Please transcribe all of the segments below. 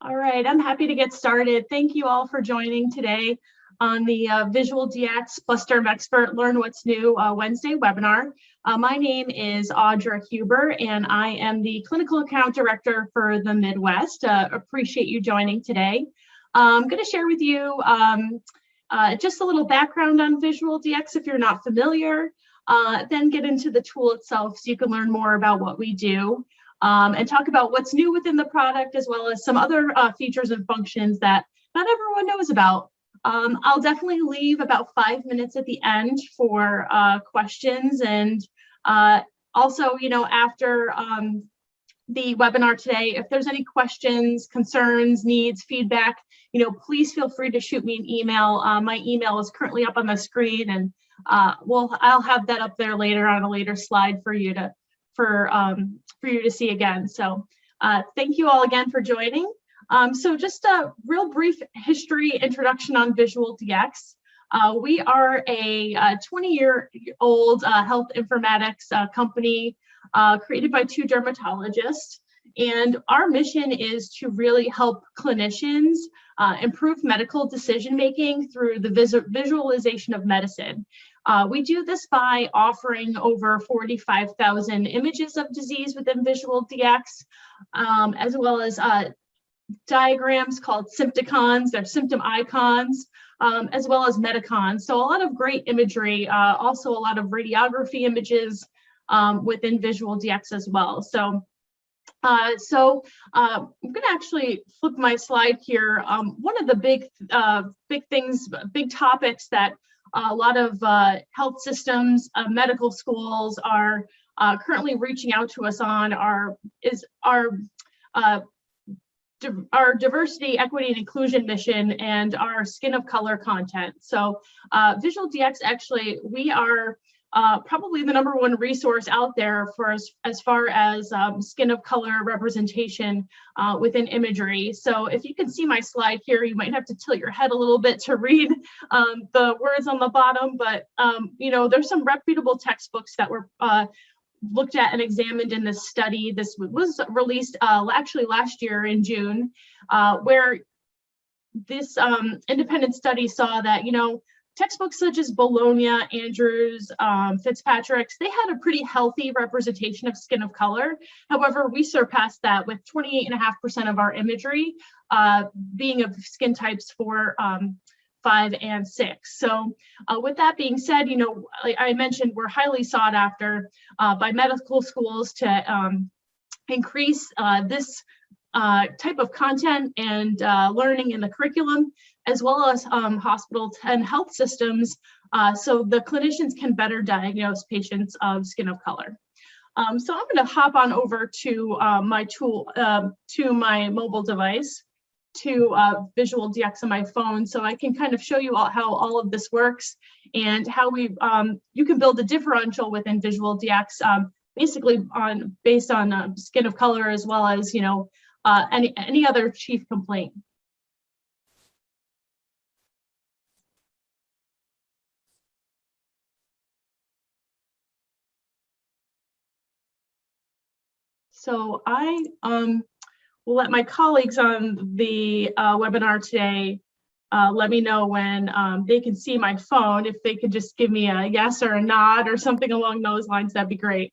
All right, I'm happy to get started. Thank you all for joining today on the VisualDx Plus DermExpert Learn What's New Wednesday webinar. My name is Audra Huber, and I am the Clinical Account Director for the Midwest. Appreciate you joining today. I'm going to share with you just a little background on VisualDx if you're not familiar, then get into the tool itself so you can learn more about what we do. And talk about what's new within the product, as well as some other features and functions that not everyone knows about. I'll definitely leave about 5 minutes at the end for questions. And also, after the webinar today, if there's any questions, concerns, needs, feedback, please feel free to shoot me an email. My email is currently up on the screen, and I'll have that up there later on a later slide for you to see again. So thank you all again for joining. So just a real brief history introduction on VisualDx. We are a 20-year-old health informatics company created by two dermatologists. And our mission is to really help clinicians improve medical decision-making through the visualization of medicine. We do this by offering over 45,000 images of disease within VisualDx, as well as diagrams called sympticons, they're symptom icons, as well as meticons. So a lot of great imagery, also a lot of radiography images within VisualDx as well. So I'm going to actually flip my slide here. One of the big topics that a lot of health systems, medical schools are currently reaching out to us on is our diversity, equity, and inclusion mission and our skin of color content. So VisualDx, actually, we are probably the #1 resource out there for as far as skin of color representation within imagery. So if you can see my slide here, you might have to tilt your head a little bit to read the words on the bottom, but there's some reputable textbooks that were looked at and examined in this study. This was released actually last year in June, where this independent study saw that, textbooks such as Bologna, Andrews, Fitzpatrick's, they had a pretty healthy representation of skin of color. However, we surpassed that with 28.5% of our imagery being of skin types 4, 5, and 6. So with that being said, like I mentioned, we're highly sought after by medical schools to increase this type of content and learning in the curriculum, as well as hospitals and health systems, so the clinicians can better diagnose patients of skin of color. So I'm going to hop on over to my tool, to my mobile device, to VisualDx on my phone, so I can kind of show you how all of this works and how you can build a differential within VisualDx, basically based on skin of color, as well as any other chief complaint. So I will let my colleagues on the webinar today let me know when they can see my phone. If they could just give me a yes or a nod or something along those lines, that'd be great.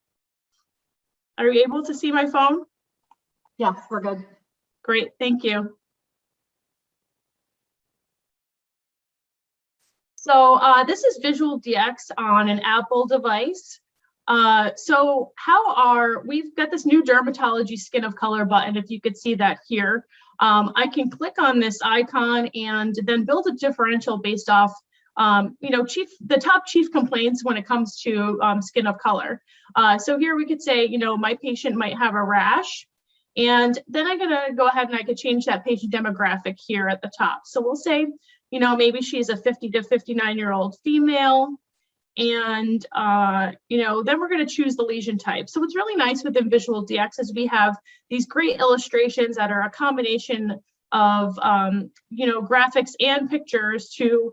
Are you able to see my phone? Yes, we're good. Great, thank you. So this is VisualDx on an Apple device. We've got this new dermatology skin of color button, if you could see that here. I can click on this icon and then build a differential based off, the top chief complaints when it comes to skin of color. So here we could say, my patient might have a rash, and then I'm gonna go ahead and I could change that patient demographic here at the top. So we'll say, maybe she's a 50 to 59-year-old female. And, then we're going to choose the lesion type. So what's really nice within VisualDx is we have these great illustrations that are a combination of, graphics and pictures to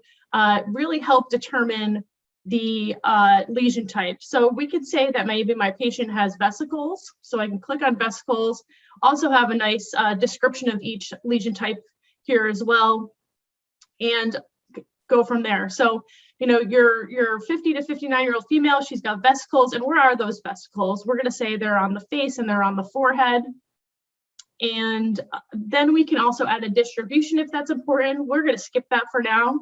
really help determine the lesion type. So we could say that maybe my patient has vesicles. So I can click on vesicles, also have a nice description of each lesion type here as well, and go from there. So, you know, your 50 to 59-year-old female, she's got vesicles. And where are those vesicles? We're going to say they're on the face and they're on the forehead. And then we can also add a distribution if that's important. We're going to skip that for now.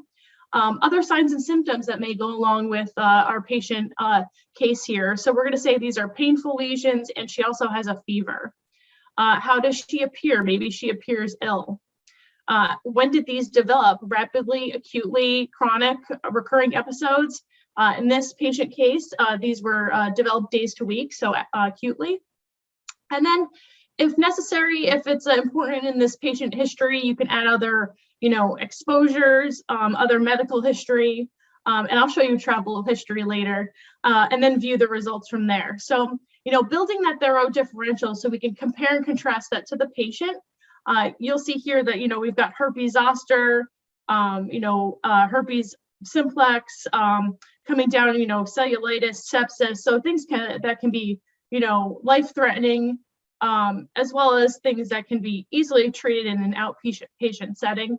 Other signs and symptoms that may go along with our patient case here. So we're going to say these are painful lesions, and she also has a fever. How does she appear? Maybe she appears ill. When did these develop? Rapidly, acutely, chronic, recurring episodes? In this patient case, these were developed days to weeks, so acutely. And then, if necessary, if it's important in this patient history, you can add other, you know, exposures, other medical history, and I'll show you travel history later, and then view the results from there. So, you know, building that thorough differential so we can compare and contrast that to the patient. You'll see here that, you know, we've got herpes zoster, herpes simplex, coming down, you know, cellulitis, sepsis. So things that can be, you know, life-threatening, as well as things that can be easily treated in an outpatient setting.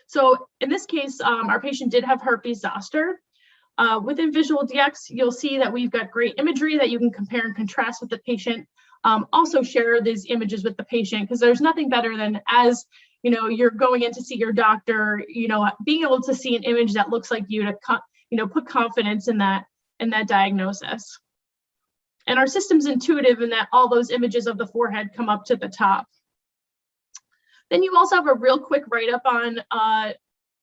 So in this case, our patient did have herpes zoster. Within VisualDx, you'll see that we've got great imagery that you can compare and contrast with the patient. Also share these images with the patient, because there's nothing better than, as you know, you're going in to see your doctor, you know, being able to see an image that looks like you to, you know, put confidence in that diagnosis. And our system's intuitive in that all those images of the forehead come up to the top. Then you also have a real quick write-up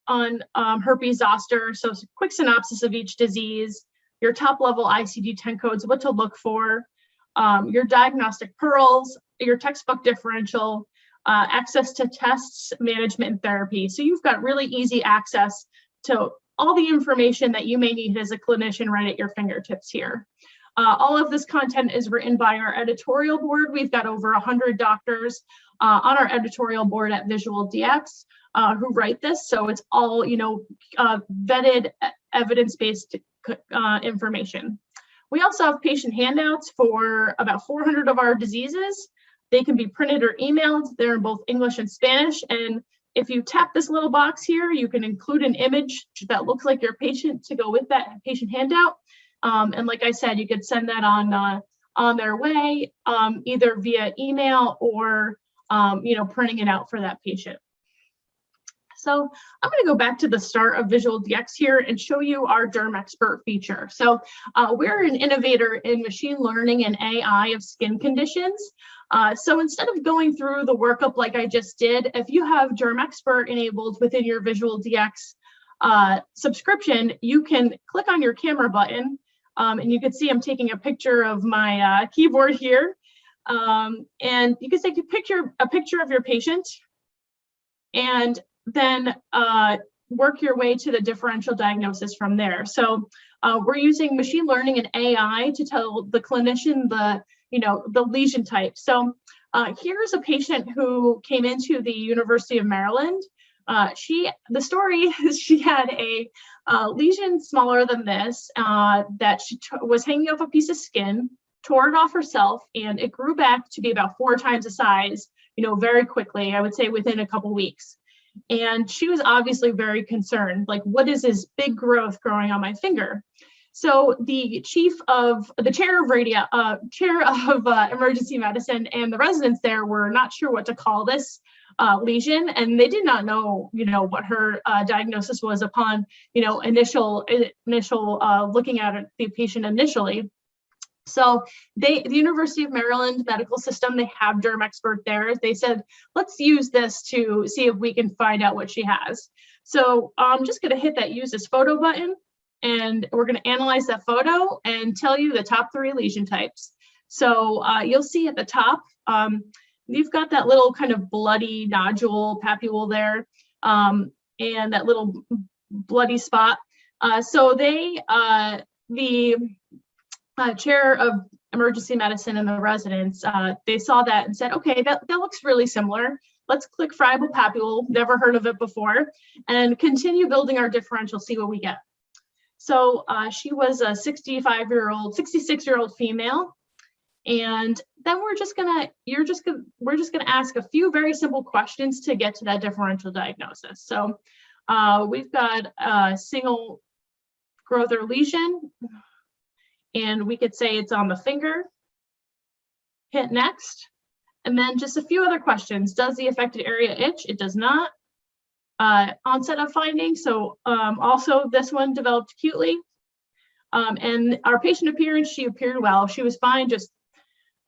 on herpes zoster. So quick synopsis of each disease, your top-level ICD-10 codes, what to look for, your diagnostic pearls, your textbook differential, access to tests, management, and therapy. So you've got really easy access to all the information that you may need as a clinician right at your fingertips here. All of this content is written by our editorial board. We've got over 100 doctors on our editorial board at VisualDx who write this. So it's all, you know, vetted, evidence-based information. We also have patient handouts for about 400 of our diseases. They can be printed or emailed. They're in both English and Spanish. And if you tap this little box here, you can include an image that looks like your patient to go with that patient handout. And like I said, you could send that on their way, either via email or, you know, printing it out for that patient. So I'm going to go back to the start of VisualDx here and show you our DermExpert feature. So we're an innovator in machine learning and AI of skin conditions. So instead of going through the workup like I just did, if you have DermExpert enabled within your VisualDx subscription, you can click on your camera button, and you can see I'm taking a picture of my keyboard here, and you can take a picture of your patient, and then work your way to the differential diagnosis from there. So we're using machine learning and AI to tell the clinician the lesion type. So here's a patient who came into the University of Maryland. The story is she had a lesion smaller than this that she was hanging off a piece of skin, tore it off herself, and it grew back to be about 4 times the size, you know, very quickly, I would say within a couple weeks. And she was obviously very concerned, like, what is this big growth growing on my finger? So the chair of emergency medicine and the residents there were not sure what to call this lesion, and they did not know, you know, what her diagnosis was upon, you know, initial looking at the patient initially. So the University of Maryland medical system, they have DermExpert there. They said, let's use this to see if we can find out what she has. So I'm just going to hit that use this photo button, and we're going to analyze that photo and tell you the top 3 lesion types. So you'll see at the top, you've got that little kind of bloody nodule papule there, and that little bloody spot. So the chair of emergency medicine and the residents, they saw that and said, okay, that looks really similar. Let's click friable papule, never heard of it before, and continue building our differential, see what we get. So she was a 66-year-old female. And then we're just gonna ask a few very simple questions to get to that differential diagnosis. So we've got a single growth or lesion, and we could say it's on the finger. Hit next, and then just a few other questions. Does the affected area itch? It does not. Onset of findings. So also this one developed acutely. And our patient appearance, she appeared well. She was fine, just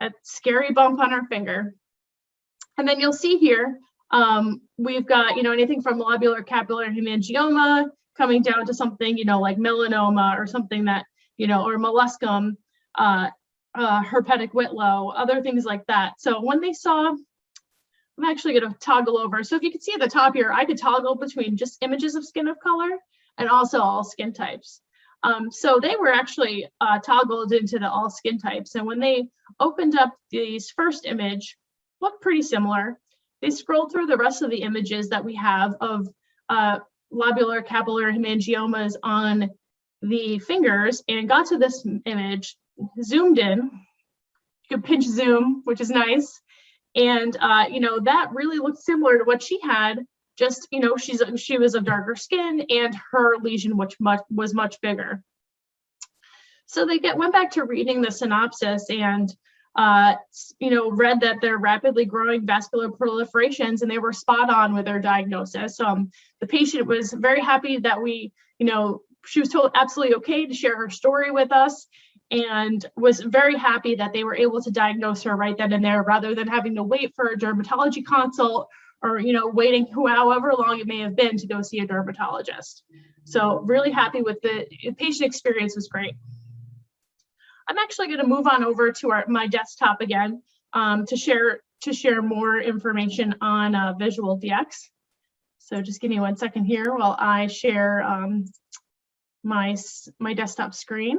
a scary bump on her finger. And then you'll see here, we've got, anything from lobular capillary hemangioma coming down to something, like melanoma or something that, or molluscum, herpetic whitlow, other things like that. So when they saw, I'm actually going to toggle over. So if you can see at the top here, I could toggle between just images of skin of color and also all skin types. So they were actually toggled into the all skin types. And when they opened up these first image, looked pretty similar. They scrolled through the rest of the images that we have of lobular capillary hemangiomas on the fingers and got to this image, zoomed in. You could pinch zoom, which is nice. And, that really looked similar to what she had. Just, she was of darker skin and her lesion was much bigger. So they went back to reading the synopsis and, read that they're rapidly growing vascular proliferations, and they were spot on with their diagnosis. The patient was very happy that she was told absolutely okay to share her story with us, and was very happy that they were able to diagnose her right then and there, rather than having to wait for a dermatology consult or waiting however long it may have been to go see a dermatologist. So really happy with the patient experience. Was great. I'm actually going to move on over to my desktop again to share more information on VisualDx. So just give me 1 second here while I share my desktop screen.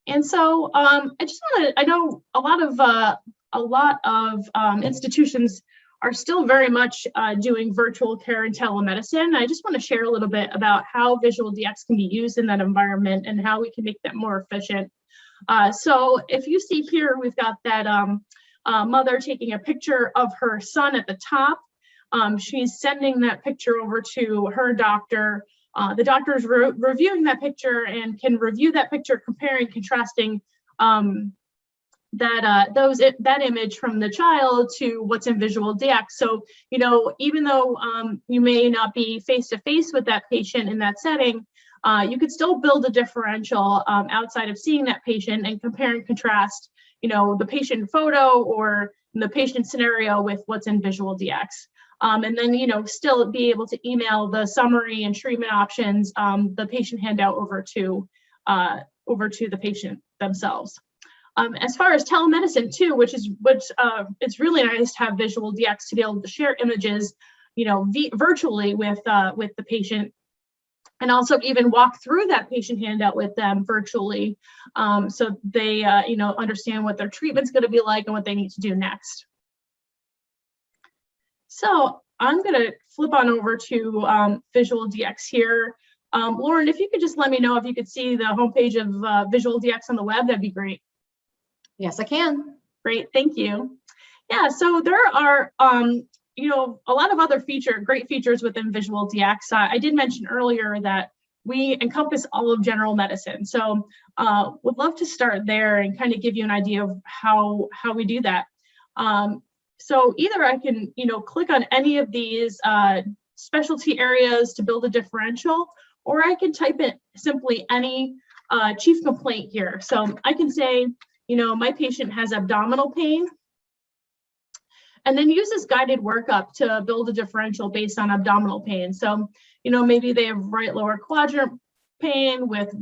And so I know a lot of institutions are still very much doing virtual care and telemedicine. I just want to share a little bit about how VisualDx can be used in that environment and how we can make that more efficient. So if you see here, we've got that mother taking a picture of her son at the top. She's sending that picture over to her doctor. The doctor is reviewing that picture and can review that picture, comparing, contrasting that image from the child to what's in VisualDx. So, even though you may not be face-to-face with that patient in that setting, you could still build a differential outside of seeing that patient and compare and contrast, the patient photo or the patient scenario with what's in VisualDx. And then, still be able to email the summary and treatment options, the patient handout over to the patient themselves. As far as telemedicine too, which it's really nice to have VisualDx to be able to share images, virtually with the patient, and also even walk through that patient handout with them virtually, so they understand what their treatment's going to be like and what they need to do next. So I'm going to flip on over to VisualDx here. Lauren, if you could just let me know if you could see the homepage of VisualDx on the web, that'd be great. Yes, I can. Great, thank you. Yeah, so there are, a lot of other great features within VisualDx. I did mention earlier that we encompass all of general medicine. So would love to start there and kind of give you an idea of how we do that. So either I can, click on any of these specialty areas to build a differential, or I can type in simply any chief complaint here. So I can say, my patient has abdominal pain, and then use this guided workup to build a differential based on abdominal pain. So, maybe they have right lower quadrant pain with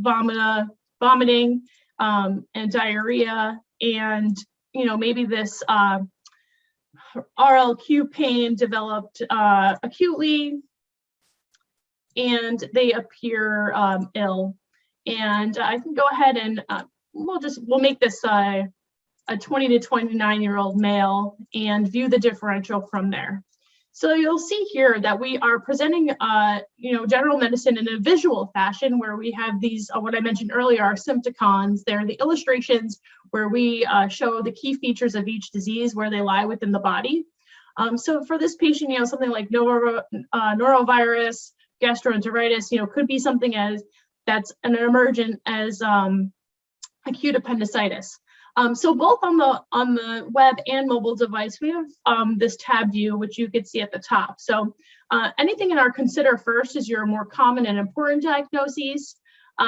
vomiting and diarrhea, and, maybe this RLQ pain developed acutely, and they appear ill. And I can go ahead and we'll make this a 20 to 29-year-old male and view the differential from there. So you'll see here that we are presenting, general medicine in a visual fashion, where we have these, what I mentioned earlier, our sympticons. They're the illustrations where we show the key features of each disease, where they lie within the body. So for this patient, something like norovirus, gastroenteritis, could be something that's an emergent as acute appendicitis. So both on the web and mobile device, we have this tab view, which you could see at the top. So anything in our consider first is your more common and important diagnoses.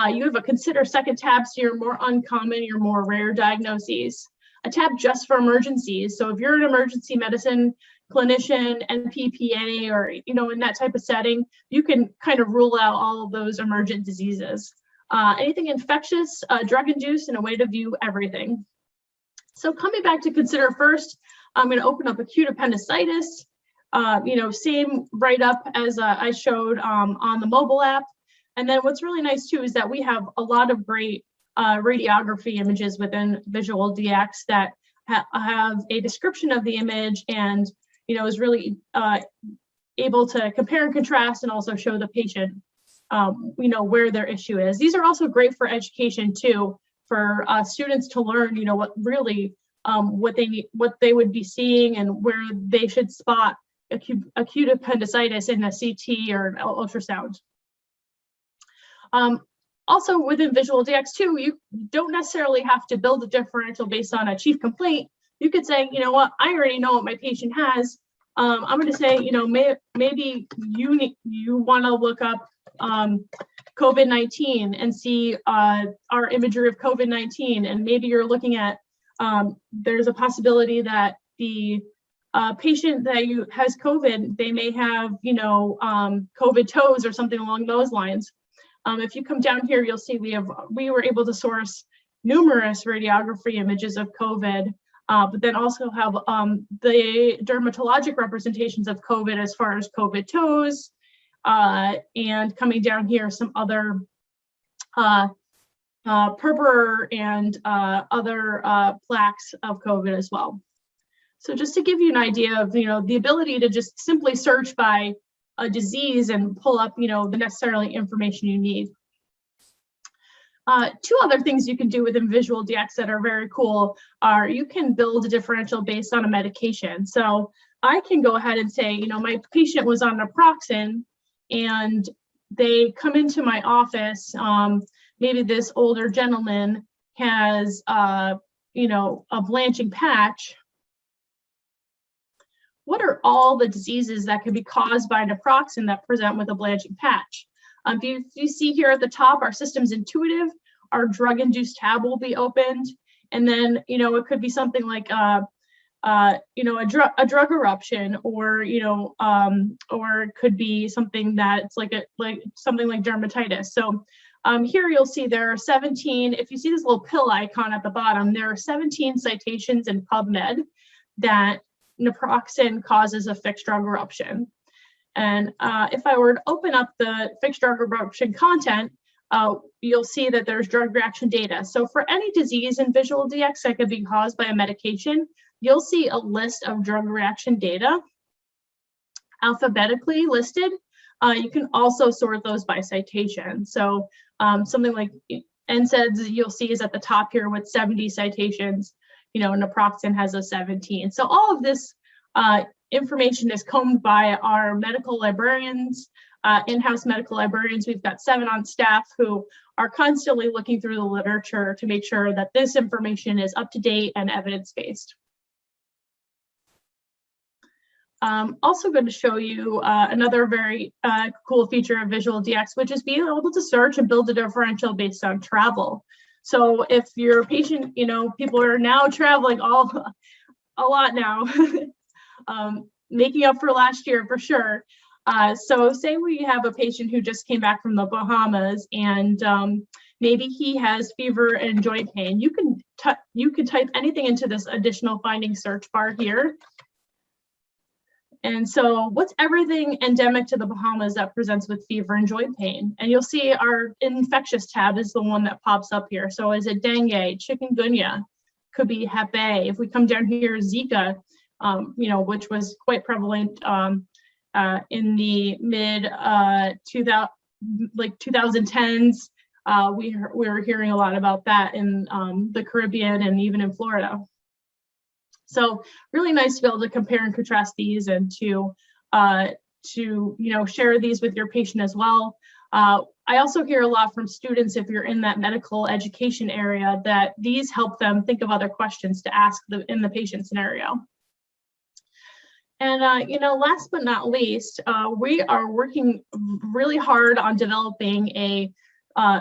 You have a consider second tab, so your more uncommon, your more rare diagnoses. A tab just for emergencies. So if you're an emergency medicine clinician, NPPA, or in that type of setting, you can kind of rule out all of those emergent diseases. Anything infectious, drug-induced, and a way to view everything. So coming back to consider first, I'm going to open up acute appendicitis. Same write-up as I showed on the mobile app. And then what's really nice too is that we have a lot of great radiography images within VisualDx that have a description of the image and is really able to compare and contrast and also show the patient where their issue is. These are also great for education too, for students to learn what really what they would be seeing and where they should spot acute appendicitis in a CT or an ultrasound. Also within VisualDx too, you don't necessarily have to build a differential based on a chief complaint. You could say, what, I already know what my patient has. I'm going to say, maybe you want to look up COVID-19 and see our imagery of COVID-19, and maybe you're looking at there's a possibility that the patient that has COVID, they may have COVID toes or something along those lines. If you come down here, you'll see we were able to source numerous radiography images of COVID, but then also have the dermatologic representations of COVID as far as COVID toes, and coming down here, some other purpura and other plaques of COVID as well. So just to give you an idea of the ability to just simply search by a disease and pull up the necessarily information you need. Two other things you can do within VisualDx that are very cool are you can build a differential based on a medication. So I can go ahead and say, my patient was on naproxen and they come into my office. Maybe this older gentleman has, a blanching patch. What are all the diseases that can be caused by naproxen that present with a blanching patch? If you see here at the top, our system's intuitive, our drug-induced tab will be opened. And then, it could be something like, a drug eruption, or, or it could be something that's like something like dermatitis. So here you'll see there are 17, if you see this little pill icon at the bottom, there are 17 citations in PubMed that naproxen causes a fixed drug eruption. And if I were to open up the fixed drug eruption content, you'll see that there's drug reaction data. So for any disease in VisualDx that could be caused by a medication, you'll see a list of drug reaction data alphabetically listed. You can also sort those by citation. So something like NSAIDs you'll see is at the top here with 70 citations. Naproxen has a 17. So all of this information is combed by our medical librarians, in-house medical librarians. We've got 7 on staff who are constantly looking through the literature to make sure that this information is up to date and evidence-based. Also going to show you another very cool feature of VisualDx, which is being able to search and build a differential based on travel. So if you're a patient, people are now traveling a lot now, making up for last year for sure. So say we have a patient who just came back from the Bahamas and maybe he has fever and joint pain. You can type anything into this additional findings search bar here. And so what's everything endemic to the Bahamas that presents with fever and joint pain? And you'll see our infectious tab is the one that pops up here. So is it dengue, chikungunya, could be Hep A. If we come down here, Zika, which was quite prevalent in the mid 2010s. We were hearing a lot about that in the Caribbean and even in Florida. So really nice to be able to compare and contrast these and to share these with your patient as well. I also hear a lot from students, if you're in that medical education area, that these help them think of other questions to ask in the patient scenario. And last but not least, we are working really hard on developing a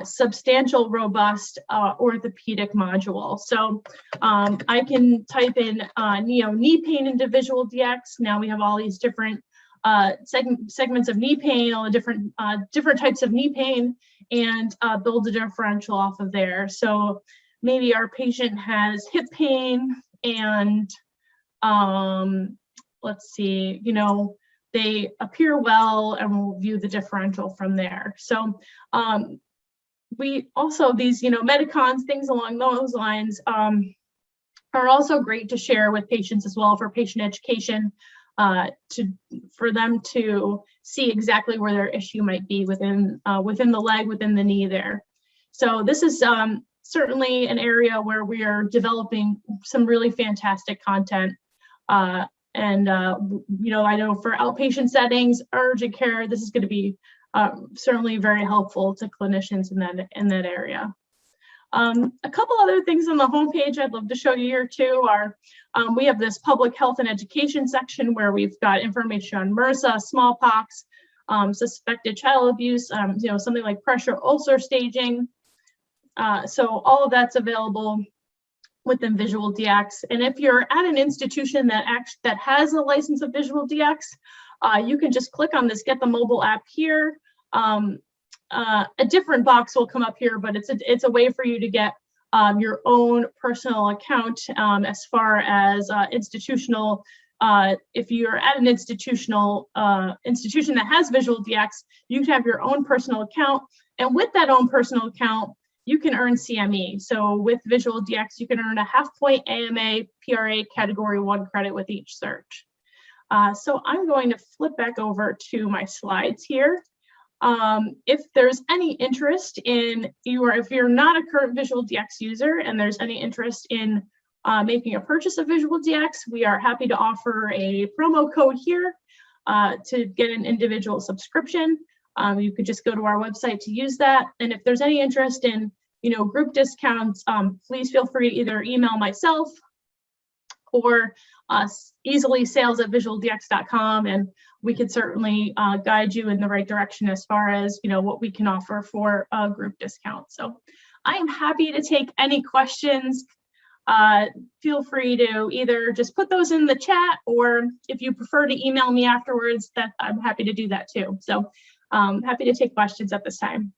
substantial, robust orthopedic module. So I can type in knee pain into VisualDx. Now we have all these different segments of knee pain, all the different types of knee pain, and build a differential off of there. So maybe our patient has hip pain and let's see, they appear well, and we'll view the differential from there. So we also, these, Medicons, things along those lines are also great to share with patients as well for patient education, for them to see exactly where their issue might be within the leg, within the knee there. So this is certainly an area where we are developing some really fantastic content. And I know for outpatient settings, urgent care, this is going to be certainly very helpful to clinicians in that area. A couple other things on the homepage I'd love to show you here too are we have this public health and education section where we've got information on MRSA, smallpox, suspected child abuse, something like pressure ulcer staging. So all of that's available within VisualDx. And if you're at an institution that has a license of VisualDx, you can just click on this Get the Mobile app here. A different box will come up here, but it's a way for you to get your own personal account as far as institutional. If you're at an institution that has VisualDx, you can have your own personal account, and with that own personal account, you can earn CME. So with VisualDx, you can earn a half-point AMA PRA Category 1 credit with each search. So I'm going to flip back over to my slides here. If there's any interest in if you're not a current VisualDx user and there's any interest in making a purchase of VisualDx, we are happy to offer a promo code here to get an individual subscription. You could just go to our website to use that. And if there's any interest in, group discounts, please feel free to either email myself or easily sales@visualdx.com, and we could certainly guide you in the right direction as far as what we can offer for a group discount. So I am happy to take any questions. Feel free to either just put those in the chat, or if you prefer to email me afterwards, that I'm happy to do that too. So happy to take questions at this time.